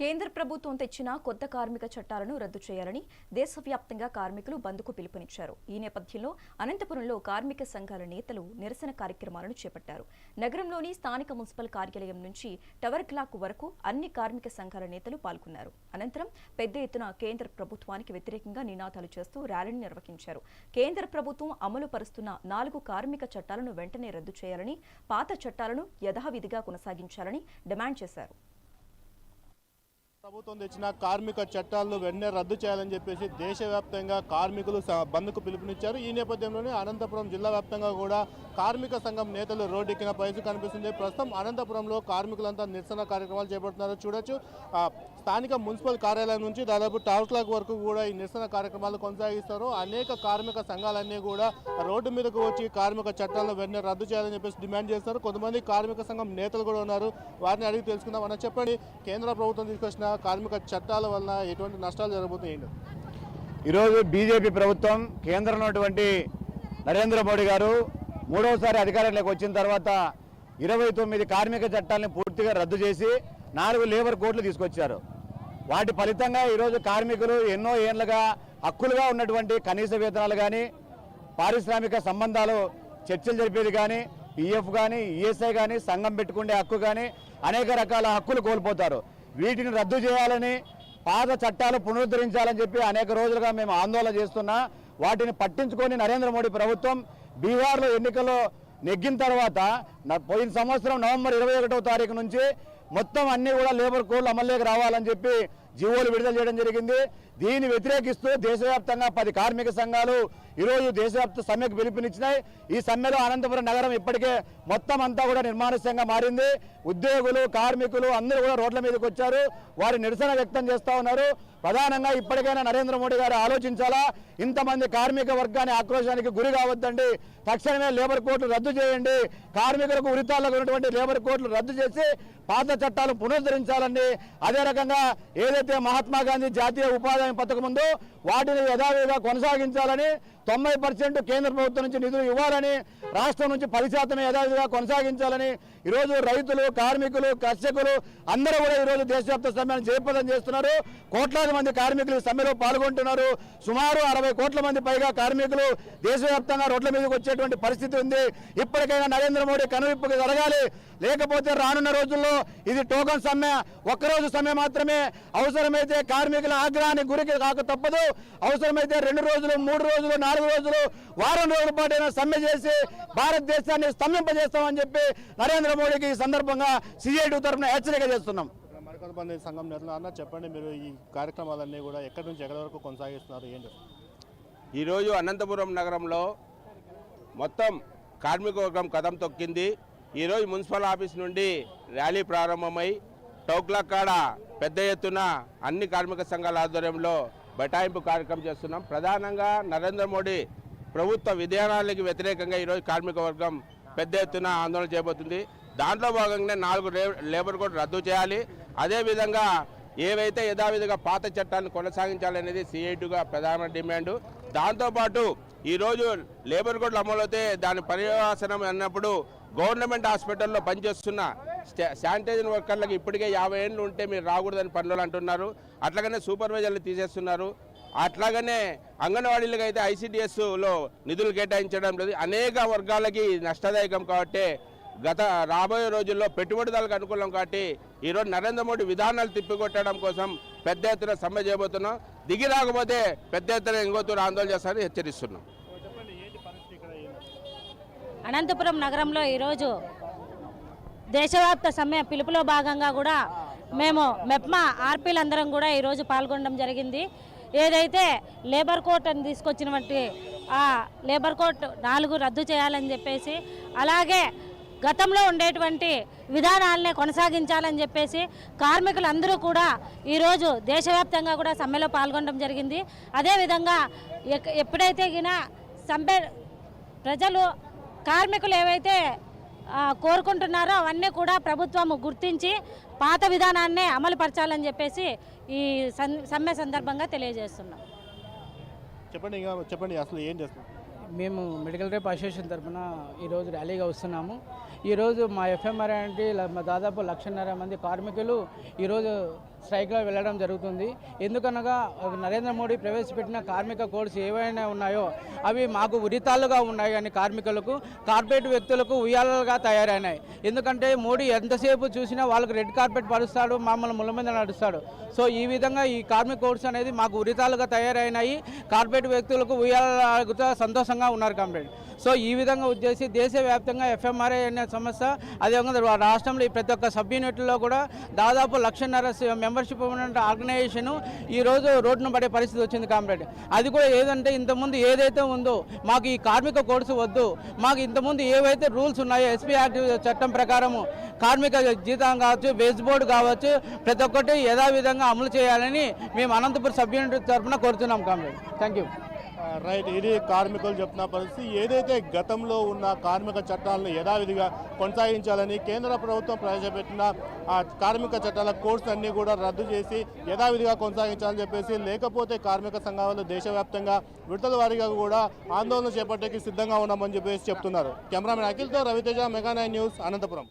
కేంద్ర ప్రభుత్వం తెచ్చిన కొత్త కార్మిక చట్టాలను రద్దు చేయాలని దేశవ్యాప్తంగా కార్మికులు బంద్కు పిలుపునిచ్చారు. ఈ నేపథ్యంలో అనంతపురంలో కార్మిక సంఘాల నేతలు నిరసన కార్యక్రమాలను చేపట్టారు. నగరంలోని స్థానిక మున్సిపల్ కార్యాలయం నుంచి టవర్ క్లాక్ వరకు అన్ని కార్మిక సంఘాల నేతలు పాల్గొన్నారు. అనంతరం పెద్ద ఎత్తున కేంద్ర ప్రభుత్వానికి వ్యతిరేకంగా నినాదాలు చేస్తూ ర్యాలీని నిర్వహించారు. కేంద్ర ప్రభుత్వం అమలు పరుస్తున్న 4 కార్మిక చట్టాలను వెంటనే రద్దు చేయాలని, పాత చట్టాలను యథావిధిగా కొనసాగించాలని డిమాండ్ చేశారు. ప్రభుత్వం తెచ్చిన కార్మిక చట్టాలను వెంటనే రద్దు చేయాలని చెప్పేసి దేశవ్యాప్తంగా కార్మికులు బంద్కు పిలుపునిచ్చారు. ఈ నేపథ్యంలోనే అనంతపురం జిల్లా వ్యాప్తంగా కూడా కార్మిక సంఘం నేతలు రోడ్డెక్కిన పరిస్థితి కనిపిస్తుంది. ప్రస్తుతం అనంతపురంలో కార్మికులంతా నిరసన కార్యక్రమాలు చేపడుతున్నారు. చూడొచ్చు, స్థానిక మున్సిపల్ కార్యాలయం నుంచి దాదాపు టవర్ క్లాక్ వరకు కూడా ఈ నిరసన కార్యక్రమాలు కొనసాగిస్తారు. అనేక కార్మిక సంఘాలన్నీ కూడా రోడ్డు మీదకు వచ్చి కార్మిక చట్టాలను వెంటనే రద్దు చేయాలని చెప్పేసి డిమాండ్ చేస్తారు. కొంతమంది కార్మిక సంఘం నేతలు కూడా ఉన్నారు. వారిని అడిగి తెలుసుకుందాం. అన్న చెప్పండి, కేంద్ర ప్రభుత్వం తీసుకొచ్చిన కార్మిక చట్టాల వల్ల ఎటువంటి నష్టాలు జరగబోతున్నాయి? ఈరోజు బీజేపీ ప్రభుత్వం కేంద్రంలో ఉన్నటువంటి నరేంద్ర మోడీ గారు మూడవసారి అధికారంలోకి వచ్చిన తర్వాత 29 కార్మిక చట్టాలను పూర్తిగా రద్దు చేసి 4 లేబర్ కోడ్లు తీసుకొచ్చారు. వాటి ఫలితంగా ఈరోజు కార్మికులు ఎన్నో ఏళ్లుగా హక్కులుగా ఉన్నటువంటి కనీస వేతనాలు కానీ, పారిశ్రామిక సంబంధాలు చర్చలు జరిపేది కానీ, పిఎఫ్ కానీ, ఈఎస్ఐ కానీ, సంఘం పెట్టుకునే హక్కు కానీ అనేక రకాల హక్కులు కోల్పోతారు. వీటిని రద్దు చేయాలని, పాత చట్టాలు పునరుద్ధరించాలని చెప్పి అనేక రోజులుగా మేము ఆందోళన చేస్తున్నా వాటిని పట్టించుకొని నరేంద్ర మోడీ ప్రభుత్వం బీహార్లో ఎన్నికల్లో నెగ్గిన తర్వాత పోయిన సంవత్సరం నవంబర్ 21వ తారీఖు నుంచి మొత్తం అన్ని కూడా లేబర్ కోడ్లు అమల్లోకి రావాలని చెప్పి జీవోలు విడుదల చేయడం జరిగింది. దీన్ని వ్యతిరేకిస్తూ దేశవ్యాప్తంగా 10 కార్మిక సంఘాలు ఈరోజు దేశవ్యాప్త సమ్మెకు పిలుపునిచ్చినాయి. ఈ సమ్మెలో అనంతపురం నగరం ఇప్పటికే మొత్తం అంతా కూడా నిర్మానుష్యంగా మారింది. ఉద్యోగులు, కార్మికులు అందరూ కూడా రోడ్ల మీదకి వచ్చారు. వారి నిరసన వ్యక్తం చేస్తూ ఉన్నారు. ప్రధానంగా ఇప్పటికైనా నరేంద్ర మోడీ గారు ఆలోచించాలా, ఇంతమంది కార్మిక వర్గాన్ని ఆక్రోశానికి గురి కావద్దండి, తక్షణమే లేబర్ కోడ్లు రద్దు చేయండి, కార్మికులకు ఉరితాళ్లకు ఉన్నటువంటి లేబర్ కోడ్లు రద్దు చేసి పాత చట్టాలు పునరుద్ధరించాలండి. అదే రకంగా ఏదైతే మహాత్మా గాంధీ జాతీయ ఉపాధి పథకం ఉందో వాటిని యథావిధిగా కొనసాగించాలని, 90% కేంద్ర ప్రభుత్వం నుంచి నిధులు ఇవ్వాలని, రాష్ట్రం నుంచి 10% యథావిధిగా కొనసాగించాలని ఈరోజు రైతులు, కార్మికులు, కర్షకులు అందరూ కూడా ఈరోజు దేశవ్యాప్త సమ్మెను జయప్రదం చేస్తున్నారు. కోట్లాది మంది కార్మికులు సమ్మెలో పాల్గొంటున్నారు. సుమారు 60 కోట్ల మంది పైగా కార్మికులు దేశవ్యాప్తంగా రోడ్ల మీదకి వచ్చేటువంటి పరిస్థితి ఉంది. ఇప్పటికైనా నరేంద్ర మోడీ కనువిప్పుకు జరగాలి. లేకపోతే రానున్న రోజుల్లో ఇది టోకన్ సమ్మె, ఒక్కరోజు సమ్మె మాత్రమే. అవసరమైతే కార్మికుల ఆగ్రహానికి గురికి కాక తప్పదు. అవసరమైతే 2 రోజులు, 3 రోజులు, 4 రోజులు, వారం రోజుల పాటైనా సమ్మె చేసి భారతదేశాన్ని స్తంభింపజేస్తామని చెప్పి నరేంద్ర మోడీకి ఈ సందర్భంగా సిఐటి తరఫున హెచ్చరిక చేస్తున్నాం. మరికొంతమంది సంఘం నేతలు అన్న చెప్పండి, మీరు ఈ కార్యక్రమాలన్నీ కూడా ఎక్కడి నుంచి ఎక్కడి వరకు కొనసాగిస్తున్నారు, ఏంటి? ఈరోజు అనంతపురం నగరంలో మొత్తం కార్మిక వర్గం కదం తొక్కింది. ఈరోజు మున్సిపల్ ఆఫీస్ నుండి ర్యాలీ ప్రారంభమై టౌక్లాక్ కాడ పెద్ద ఎత్తున అన్ని కార్మిక సంఘాల ఆధ్వర్యంలో బైఠాయింపు కార్యక్రమం చేస్తున్నాం. ప్రధానంగా నరేంద్ర మోడీ ప్రభుత్వ విధానాలకు వ్యతిరేకంగా ఈరోజు కార్మిక వర్గం పెద్ద ఎత్తున ఆందోళన చేయబోతుంది. దాంట్లో భాగంగానే 4 లేబర్ కోడ్ రద్దు చేయాలి. అదేవిధంగా ఏవైతే యథావిధిగా పాత చట్టాలను కొనసాగించాలనేది సిఐటిగా ప్రధాన డిమాండ్. దాంతోపాటు ఈరోజు లేబర్ కోడ్లు అమలవుతే దాని పర్యవసనం అన్నప్పుడు గవర్నమెంట్ హాస్పిటల్లో పనిచేస్తున్న శానిటైజర్ వర్కర్లకు ఇప్పటికే 50 ఏళ్ళు ఉంటే మీరు రాకూడదని పనులు అంటున్నారు. అట్లాగనే సూపర్వైజర్లు తీసేస్తున్నారు. అట్లాగనే అంగన్వాడీలకు అయితే ICDSలో నిధులు కేటాయించడం లేదు. అనేక వర్గాలకి నష్టదాయకం కాబట్టి రాబోయే రోజుల్లో పెట్టుబడిదారులకు అనుకూలం కాబట్టి ఈరోజు నరేంద్ర మోడీ విధానాలు తిప్పికొట్టడం కోసం పెద్ద ఎత్తున సమ్మె చేయబోతున్నాం. దిగి రాకపోతే పెద్ద ఎత్తున ఇంకోతూరు ఆందోళన చేస్తారని హెచ్చరిస్తున్నాం. అనంతపురం నగరంలో ఈరోజు దేశవ్యాప్త సమ్మె పిలుపులో భాగంగా కూడా మేము మెప్మా ఆర్పీలందరం కూడా ఈరోజు పాల్గొనడం జరిగింది. ఏదైతే లేబర్ కోడ్ అని తీసుకొచ్చినటువంటి ఆ లేబర్ కోడ్ 4 రద్దు చేయాలని చెప్పేసి, అలాగే గతంలో ఉండేటువంటి విధానాలనే కొనసాగించాలని చెప్పేసి కార్మికులందరూ కూడా ఈరోజు దేశవ్యాప్తంగా కూడా సమ్మెలో పాల్గొనడం జరిగింది. అదేవిధంగా ఎప్పుడైతే సమ్మె ప్రజలు కార్మికులు ఏవైతే కోరుకుంటున్నారో అవన్నీ కూడా ప్రభుత్వం గుర్తించి పాత విధానాన్నే అమలుపరచాలని చెప్పేసి ఈ సమ్మె సందర్భంగా తెలియజేస్తున్నాం. చెప్పండి అసలు ఏం చేస్తున్నారు? మేము మెడికల్ రేప్ అసోసియేషన్ తరఫున ఈరోజు ర్యాలీగా వస్తున్నాము. ఈరోజు మా ఎఫ్ఎంఆర్ అంటే దాదాపు 1,50,000 మంది కార్మికులు ఈరోజు స్ట్రైక్లో వెళ్ళడం జరుగుతుంది. ఎందుకనగా నరేంద్ర మోడీ ప్రవేశపెట్టిన కార్మిక కోడ్స్ ఏవైనా ఉన్నాయో అవి మాకు ఉరితాళ్ళుగా ఉన్నాయి అని కార్మికులకు, కార్పొరేట్ వ్యక్తులకు ఉయ్యాలలుగా తయారైనాయి. ఎందుకంటే మోడీ ఎంతసేపు చూసినా వాళ్ళకు రెడ్ కార్పెట్ పరుస్తాడు, మమ్మల్ని ముళ్ళ మీద నడుస్తాడు. సో ఈ విధంగా ఈ కార్మిక కోడ్స్ అనేది మాకు ఉరితాలుగా తయారైనాయి. కార్పొరేట్ వ్యక్తులకు ఉయ్యాలగా సంతోషంగా ఉన్నారు కామ్రేడ్. సో ఈ విధంగా వచ్చేసి దేశవ్యాప్తంగా ఎఫ్ఎంఆర్ఐ అనే సంస్థ, అదేవిధంగా రాష్ట్రంలో ఈ ప్రతి ఒక్క సబ్ యూనిట్లో కూడా దాదాపు 1,50,000 మెంబర్షిప్ ఉన్న ఆర్గనైజేషన్ ఈరోజు రోడ్డును పడే పరిస్థితి వచ్చింది కామ్రేడ్. అది కూడా ఏదంటే ఇంతకుముందు ఏదైతే ఉందో మాకు ఈ కార్మిక కోడ్స్ వద్దు, మాకు ఇంతకుముందు ఏవైతే రూల్స్ ఉన్నాయో ఎస్పీ యాక్ట్ చట్టం ప్రకారము కార్మిక జీతం కావచ్చు, వేజ్ బోర్డు కావచ్చు, ప్రతి ఒక్కటి యథావిధంగా అమలు చేయాలని మేము అనంతపురం సబ్ యూనిట్ తరఫున కోరుతున్నాం కామ్రేడ్. Thank you. రైట్, ఇది కార్మికులు చెప్తున్న పరిస్థితి. ఏదైతే గతంలో ఉన్న కార్మిక చట్టాలను యథావిధిగా కొనసాగించాలని కేంద్ర ప్రభుత్వం ప్రవేశపెట్టిన ఆ కార్మిక చట్టాల కోర్స్ అన్ని కూడా రద్దు చేసి యథావిధిగా కొనసాగించాలని చెప్పేసి, లేకపోతే కార్మిక సంఘాలు దేశవ్యాప్తంగా విడతల వారీగా కూడా ఆందోళన చేపట్టేకి సిద్ధంగా ఉన్నామని చెప్పేసి చెప్తున్నారు. కెమెరామెన్ అఖిల్తో రవితేజ, మెగా 9 న్యూస్, అనంతపురం.